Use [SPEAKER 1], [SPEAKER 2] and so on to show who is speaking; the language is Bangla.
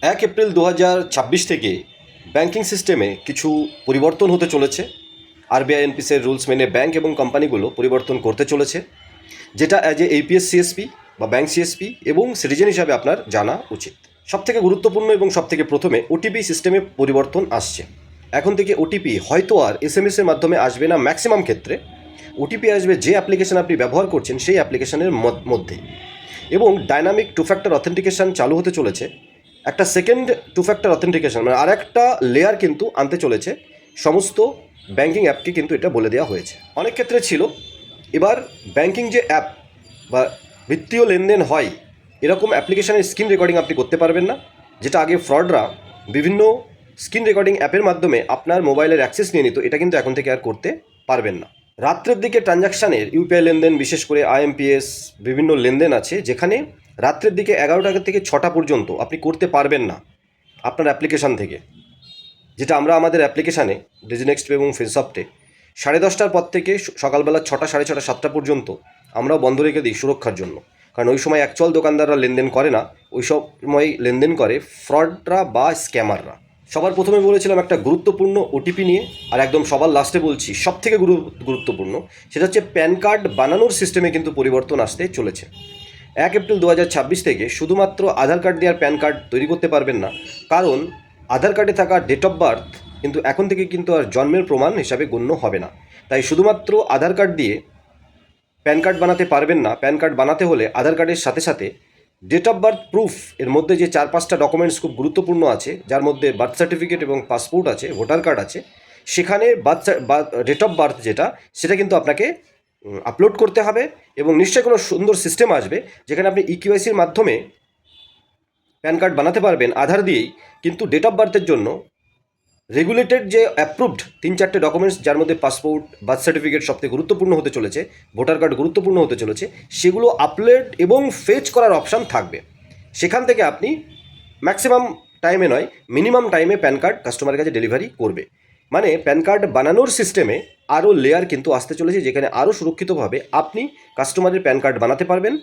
[SPEAKER 1] 1 এপ্রিল 2026 থেকে ব্যাংকিং সিস্টেমে কিছু পরিবর্তন হতে চলেছে। আরবিআই এনপিসির রুলস মেনে ব্যাংক এবং কোম্পানিগুলো পরিবর্তন করতে চলেছে, যেটা অ্যাজ এ এপিএস সিএসপি বা ব্যাংক সিএসপি এবং সিটিজেন হিসাবে আপনার জানা উচিত। সবথেকে গুরুত্বপূর্ণ এবং সবথেকে প্রথমে ওটিপি সিস্টেমে পরিবর্তন আসছে। এখন থেকে ওটিপি হয়তো আর এসএমএসের মাধ্যমে আসবে না, ম্যাক্সিমাম ক্ষেত্রে ওটিপি আসবে যে অ্যাপ্লিকেশন আপনি ব্যবহার করছেন সেই অ্যাপ্লিকেশনের মধ্যে। এবং ডাইনামিক টু ফ্যাক্টর অথেন্টিকেশন চালু হতে চলেছে। একটা সেকেন্ড টু ফ্যাক্টর অথেন্টিকেশন মানে আর একটা লেয়ার কিন্তু আনতে চলেছে সমস্ত ব্যাংকিং অ্যাপকে, কিন্তু এটা বলে দেওয়া হয়েছে। অনেক ক্ষেত্রে ছিল এবার ব্যাংকিং যে অ্যাপ বা বিত্তীয় লেনদেন হয় এরকম অ্যাপ্লিকেশনের স্ক্রিন রেকর্ডিং আপনি করতে পারবেন না, যেটা আগে ফ্রডরা বিভিন্ন স্ক্রিন রেকর্ডিং অ্যাপের মাধ্যমে আপনার মোবাইলের অ্যাক্সেস নিয়ে নিত, এটা কিন্তু এখন থেকে আর করতে পারবেন না। রাত্রের দিকে ট্রানজাকশানের ইউপিআই লেনদেন, বিশেষ করে আইএমপিএস বিভিন্ন লেনদেন আছে যেখানে রাত্রের দিকে 11টা থেকে 6টা পর্যন্ত আপনি করতে পারবেন না আপনার অ্যাপ্লিকেশান থেকে, যেটা আমরা আমাদের অ্যাপ্লিকেশানে ডিজিনেক্সট এবং ফিনসফটে 10:30টার পর থেকে সকালবেলা 6টা, 6:30, 7টা পর্যন্ত আমরাও বন্ধ রেখে দিই সুরক্ষার জন্য। কারণ ওই সময় অ্যাকচুয়াল দোকানদাররা লেনদেন করে না, ওই সময় লেনদেন করে ফ্রডরা বা স্ক্যামাররা। সবার প্রথমে বলেছিলাম একটা গুরুত্বপূর্ণ ওটিপি নিয়ে, আর একদম সবার লাস্টে বলছি সবথেকে গুরুত্বপূর্ণ, সেটা হচ্ছে প্যান কার্ড বানানোর সিস্টেমে কিন্তু পরিবর্তন আসতে চলেছে। 1 এপ্রিল 2026 থেকে শুধুমাত্র আধার কার্ড দিয়ে আর প্যান কার্ড তৈরি করতে পারবেন না, কারণ আধার কার্ডে থাকা ডেট অফ বার্থ কিন্তু এখন থেকে কিন্তু আর জন্মের প্রমাণ হিসাবে গণ্য হবে না। তাই শুধুমাত্র আধার কার্ড দিয়ে প্যান কার্ড বানাতে পারবেন না। প্যান কার্ড বানাতে হলে আধার কার্ডের সাথে সাথে ডেট অফ বার্থ প্রুফ, এর মধ্যে যে 4-5টা ডকুমেন্টস খুব গুরুত্বপূর্ণ আছে, যার মধ্যে বার্থ সার্টিফিকেট এবং পাসপোর্ট আছে, ভোটার কার্ড আছে, সেখানে ডেট অফ বার্থ যেটা সেটা কিন্তু আপনাকে আপলোড করতে হবে। এবং নিশ্চয়ই কোনো সুন্দর সিস্টেম আসবে যেখানে আপনি ইকিউআইসির মাধ্যমে প্যান কার্ড বানাতে পারবেন আধার দিয়েই, কিন্তু ডেট অফ বার্থের জন্য রেগুলেটেড যে অ্যাপ্রুভড 3-4টে ডকুমেন্টস, যার মধ্যে পাসপোর্ট, বার্থ সার্টিফিকেট সবথেকে গুরুত্বপূর্ণ হতে চলেছে, ভোটার কার্ড গুরুত্বপূর্ণ হতে চলেছে, সেগুলো আপলোড এবং ফেচ করার অপশান থাকবে। সেখান থেকে আপনি ম্যাক্সিমাম টাইমে নয়, মিনিমাম টাইমে প্যান কার্ড কাস্টমারের কাছে ডেলিভারি করবে। মানে প্যান কার্ড বানানোর সিস্টেমে আরও লেয়ার কিন্তু আসতে চলেছে, যেখানে আরও সুরক্ষিতভাবে আপনি কাস্টমারের প্যান কার্ড বানাতে পারবেন।